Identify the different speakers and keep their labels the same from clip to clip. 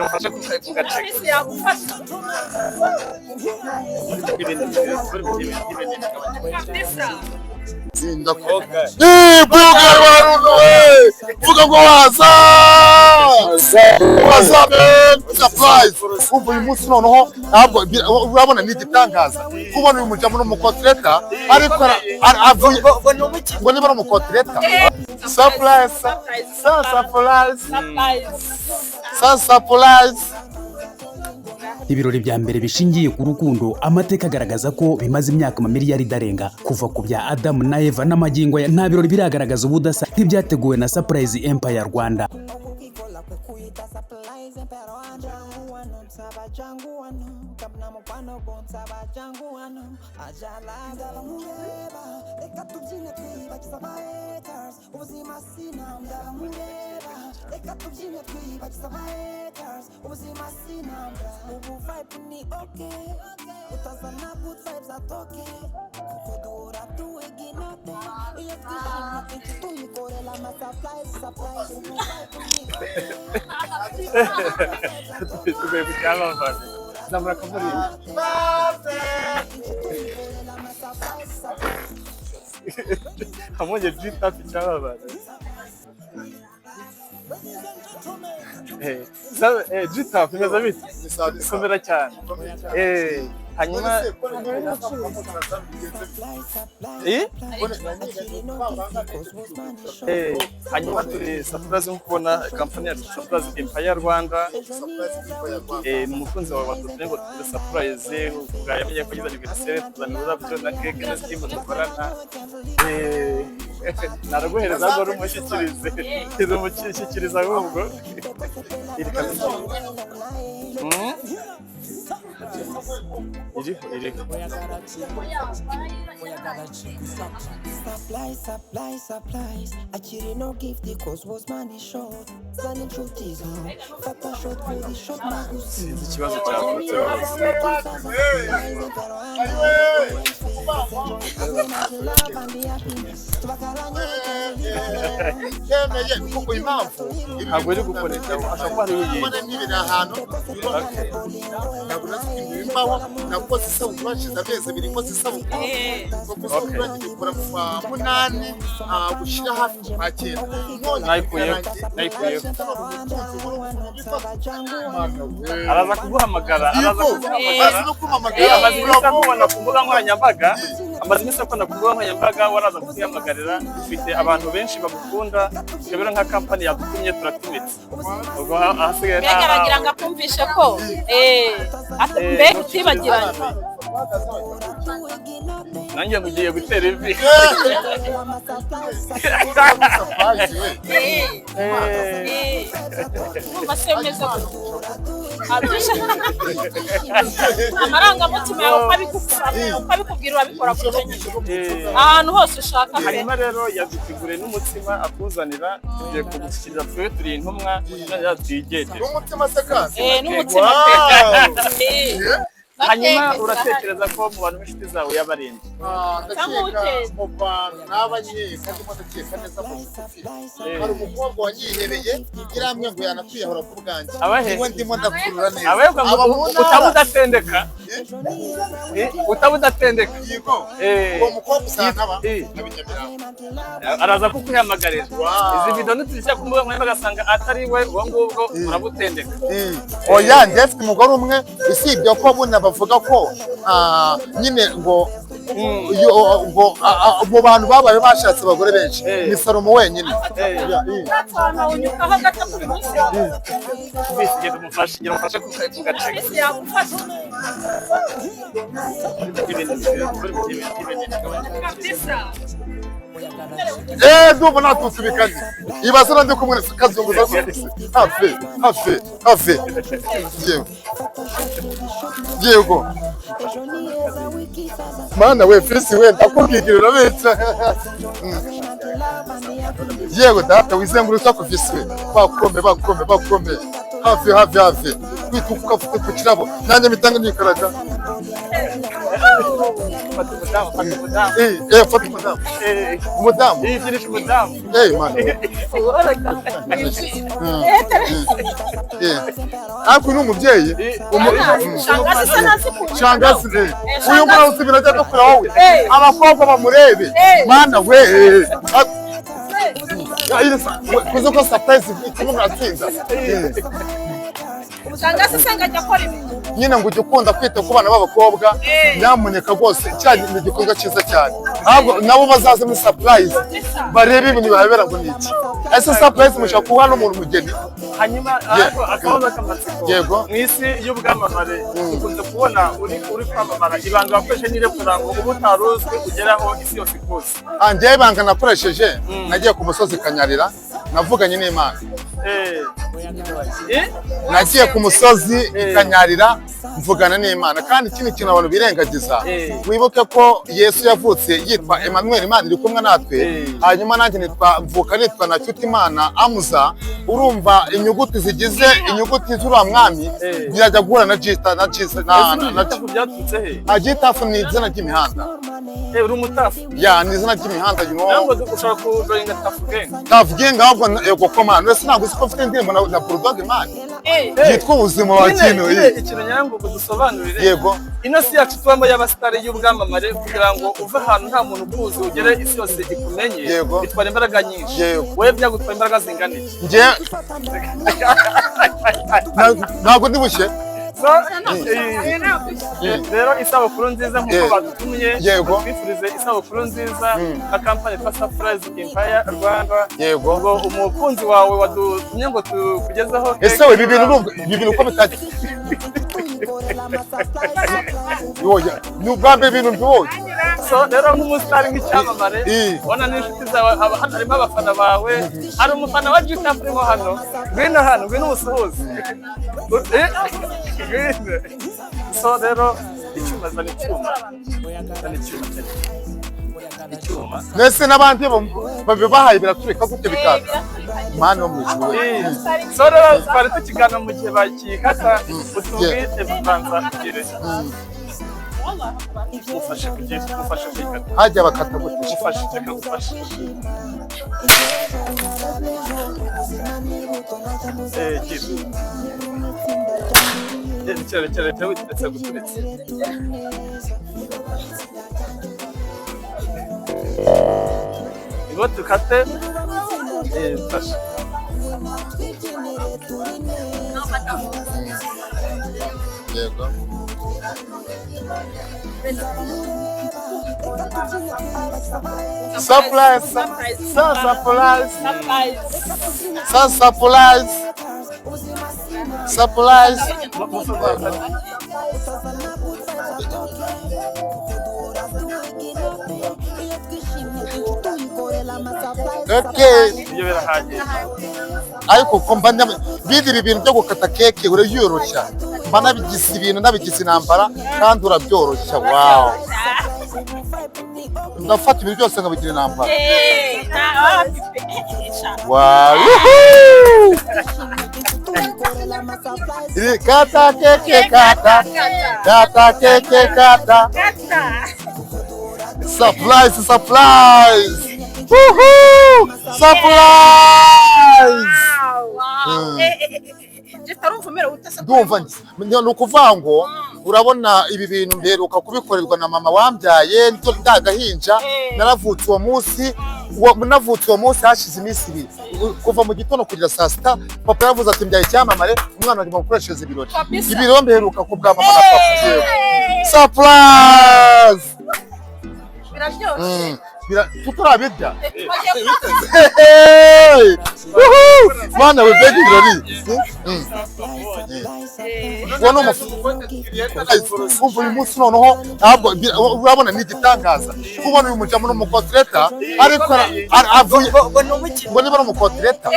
Speaker 1: mfashe kugaca
Speaker 2: Zinda ko buga waruno vuga ngo waza surprise kumva uyu munsi noneho ntabwo urabona ni igitangaza kubona uyu mujamo n'umukotreta ariko avuye ngo niba n'umukotreta surprise
Speaker 3: Ibirori bya mbere bishingiye ku rukundo, amateka agaragaza ko bimaze imyaka miliyari idarenga kuva ku bya Adam na Eva n'amagingo ya nta birori biragaragaza ubudasa nk'ibyateguwe na Surprise Empire Rwanda.
Speaker 1: Pamoja jita pichana bana. Jita pimeza bite? Komera cyane. Hanyuma hanyuma turi Surprise nkubona kampani ya Surprise Empire Rwanda n'umukunzi wa batutse ngo turi Surprise ugayamenye ko yiza anniversaire tuzana urabyo na cake na skimbo dukorana naraguhereza ngo rumushyikirize izo ahubwo iri kabisa
Speaker 4: Supplies. Actually no gift because was money short. Sunny truth is Fata short body short magus.
Speaker 1: Ikibazo cyavutse
Speaker 2: kuko impamvu
Speaker 1: ntabwo uri gukoresha ashobora ari
Speaker 2: ubone n'ibiri ahantu ntabwo imbaho nabwo zisaba ubashize amezi abiri ko zisaba kuko gikora kwa munani gushira hafi kwa cyenda
Speaker 1: araza kuguhamagara amaze iminsi akubona ku mbuga nkoranyambaga waraza kutihamagarira ufite abantu benshi bagukunda rero nka kampani yadutumye turatumitse ubwo ahasigaye
Speaker 5: baragira ngo akumvishe ko mbega utibagiranye
Speaker 1: nanjye mugiye gutera ivi
Speaker 5: amarangamutima yawe uko abikubwira urabikora kuko ahantu hose ushaka.
Speaker 1: hanyuma rero yaduteguriye n'umutsima akuzanira tugiye kugushyikiriza twe turi intumwa tuyigegere
Speaker 2: n'umutima se kandi
Speaker 5: n'umutima
Speaker 1: hanyuma uratekereza ko mu bantu b'inshuti zawe yabarinda
Speaker 2: ndakeka mu bantu n'abanyeka ndimo ndakeka neza mu bugufi hari umukobwa wanyihereye iramwe ngo yanakwiyahura ku bwanjye niwe ndimo ndakurura neza
Speaker 1: utabudatendeka
Speaker 2: yego uwo mukobwa usanga aba
Speaker 1: araza kukwihamagarira izi video nituzishyira ku mbuga nkoranyambaga agasanga atari we uwo ngubwo urabutendeka
Speaker 2: oya njye mfite umugore umwe usibye ko buna bavuga ko nyine ngo mu bantu babaye bashatse abagore benshi ni Salomo wenyine
Speaker 1: umufashe kugaca
Speaker 2: ndumva natusubikanye ibasana ndi kumwe kazunguza hafi yego mana we Fisi we ndakubwigirira betsa yego data wizengurutsa ku Fisi we bakombe hafi kwituka ku kirabo nanjye mitanga nikaraga
Speaker 1: Fata umudamu, fata umudamu.
Speaker 2: Fata umudamu. Umudamu.
Speaker 1: Yigirisha umudamu.
Speaker 2: Mani. Ariko ni umubyeyi.
Speaker 5: Shangazi se nazikunda.
Speaker 2: Shangazi uyu mbona usibira ajya dukura wowe. Abakobwa bamurebe. Mana we. Kuzo ko surprise kimwe muratsinda.
Speaker 5: Shangazi se ngajya akora ibintu.
Speaker 2: Nyine ngo ujye ukunda kwita ku bana b'abakobwa nyamuneka rwose cyane ni igikorwa cyiza cyane ahubwo nabo bazaze muri surprise barebe ibintu bihabera ngo niki ese surprise mushaka kuba n'umuntu mugeni
Speaker 1: hanyuma akabazo k'amatsiko mu isi y'ubwamamare ukunze kubona uri kwamamara ibanga wakoresheje n'ire kugira ngo ubu utaruzwi ugeraho isi yose ikuzi.
Speaker 2: Njyewe ibanga nakoresheje nagiye ku musozi Kanyarira navuganye n'Imana. Nagiye ku musozi Kanyarira mvugana n'Imana kandi ikindi kintu abantu birengagiza wibuke ko Yesu yavutse yitwa Emmanuel, Imana iri kumwe natwe, hanyuma nanjye nitwa na Cyutimana Amuza. Urumva inyuguti zigize inyuguti z'uriya mwami birajya guhura na Jita na Jisa
Speaker 1: byatutse he
Speaker 2: Ajitafu ni izina ry'imihanda.
Speaker 1: Uri umutafu
Speaker 2: Ya ni izina ry'imihanda
Speaker 1: ntabwo ushobora kujoyinga tafugenga
Speaker 2: tafugenga ahubwo yego komana wese ntabwo uzi ko ufite indirimbo na Bulldog Man yitwa ubuzima wa kino
Speaker 1: ikintu nyango kudusobanurire
Speaker 2: yego
Speaker 1: ino si yacu tubamo y'abasitari y'ubwamamare kugira ngo uve ahantu nta muntu ukuzi ugere isi yose ikumenye bitwara imbaraga nyinshi wowe byagutwara imbaraga zingana iki
Speaker 2: njye ntabwo ndibushye
Speaker 1: rero isabukuru nziza nk'uko badutumye twifurize isabukuru nziza na kampani yitwa Surprise Empire Rwanda. Ngo umukunzi wawe wadutumye ngo tukugezeho
Speaker 2: ese ibi bintu uko bitari ni ubwa mbere ibintu mbibonye.
Speaker 1: So rero nk'umusitari nk'icyamamare ubona n'inshuti zawe harimo abafana bawe, hari umufana wa Jita urimo hano, ngwino umusuhuze. So rero icyuma zana icyuma
Speaker 2: nese n'abandi babibahaye biraturika gute bikaza Mana wo mwijuru.
Speaker 1: So rero twari tukigana mu gihe bakikata utubwite bubanza kugire ufashe kuyikata
Speaker 2: hajya bakata gute
Speaker 1: ufashe Chere witetse guturetse ngo tukate fashe
Speaker 2: yego surprise ariko komba bidiri ibintu byo gukata keke urayoroshya mba nabigize ibintu nabigize intambara kandi urabyoroshya. Wow, ndafata ibintu byose nkabigira intambara. Wow, kata keke kata keke kata surprise ndumva ni ukuvuga ngo urabona ibi bintu mberuka kubikorerwa na mama wambyaye ndagahinja. Navutse uwo munsi hashize iminsi ibiri kuva mu gitondo kugera saa sita. Papa yavuze ati mbyaye icyamamare, umwana wanjye mukoreshereza ibirori. Ibiro mberuka ku bwa mama na papa. Surprise tutarabirya Mana we begi birori wono uyu munsi noneho ntabwo urabona ni igitangaza kubona uyu mujamo n'umukotreta ariko avuye ngo niba n'umukotreta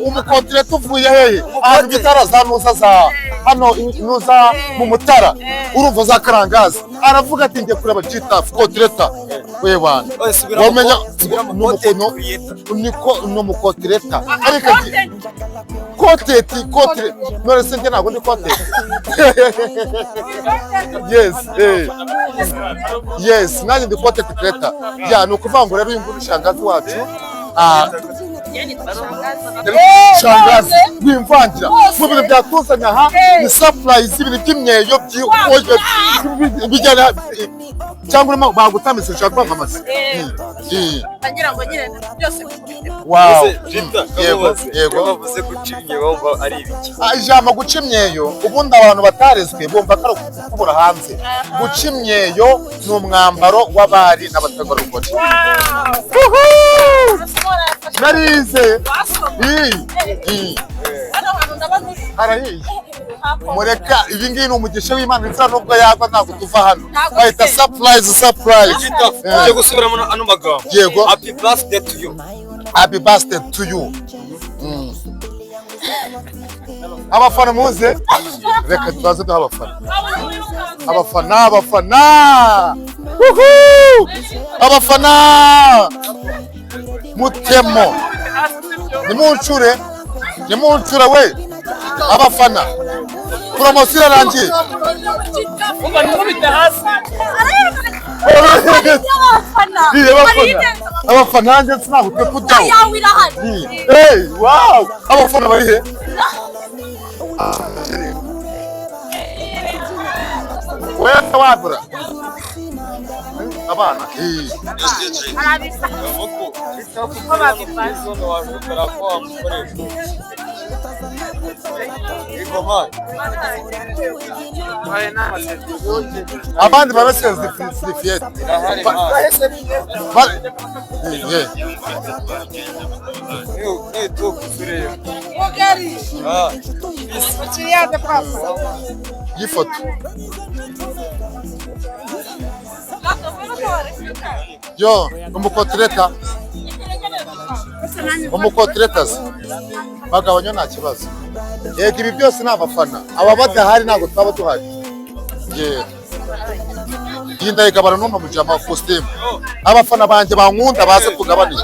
Speaker 2: umukotreta uvuye hehe ahantu bitarazanuza za hano nuza mu Mutara urumva za Karangazi aravuga ati ngiye kureba Jita kotreta we bana wamenya no mukotireta ariko koteti none se njye ntabwo ndi koteti yes nanjye ndi koteti kreta ya ni ukuvuga ngo rero uyu nguyu shangazi wacu shangazi wimvangira mu bintu byatuzanye aha ni surprise ibintu by'imyeyo bijyana cyangwa urimo bagutambitse ushaka kwamamaza
Speaker 5: ngira ngo nyine byose
Speaker 2: wow
Speaker 1: yego bavuze guca imyeyo bumva ari ibiki
Speaker 2: ijambo guca imyeyo ubundi abantu batarezwe bumva ko ari ukubura hanze guca imyeyo ni umwambaro w'abari n'abategarugori narize harahiye mureka ibi ngibi ni umugisha w'Imana nzira nubwo yagwa ntabwo tuva hano bahita surprise
Speaker 1: ujye gusubiramo ano magambo
Speaker 2: yego
Speaker 1: happy birthday to you
Speaker 2: happy birthday to you abafana muze reka tubaze duha abafana mutemo nimuncure we abafana promosiyo irarangiye abafana nanjye sinagutwe kujyaho wow abafana bari he wewe wagura abana abandi babeseze fiyete y'ifoto yo umukotiretazi bagabanya nta kibazo yego ibi byose ni abafana aba badahari ntabwo twaba duhari iyi ndayigabana n'umwe mu jama costume abafana banjye bankunda baze tugabanire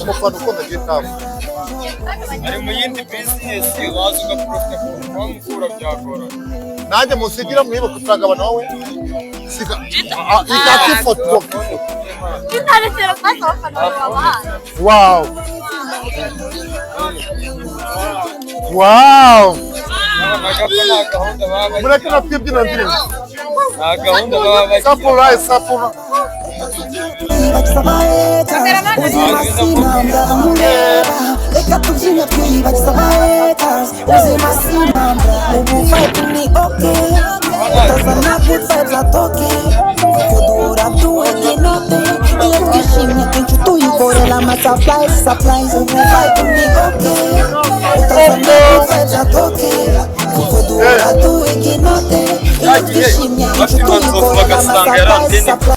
Speaker 2: umufana ukunda gitabu
Speaker 1: ari mu yindi business waza ugaprofita kuba mukura byagora
Speaker 2: nanjye musigira mwibuka turagabana wowe igati foto wow wow mureke na twibyina ndirimbo
Speaker 1: nta gahunda baba bagira
Speaker 2: sapura
Speaker 4: reka tubyina twibagiza abahaters ubuzima si impamvu ubu fight ni okay utazana good vibes atoke kuko duhora duhanye note iyo twishimye kenshi tuyikorera ama surprise ubu fight ni okay utazana good vibes atoke kuko duhora duhanye note iyo twishimye kenshi tuyikorera ama surprise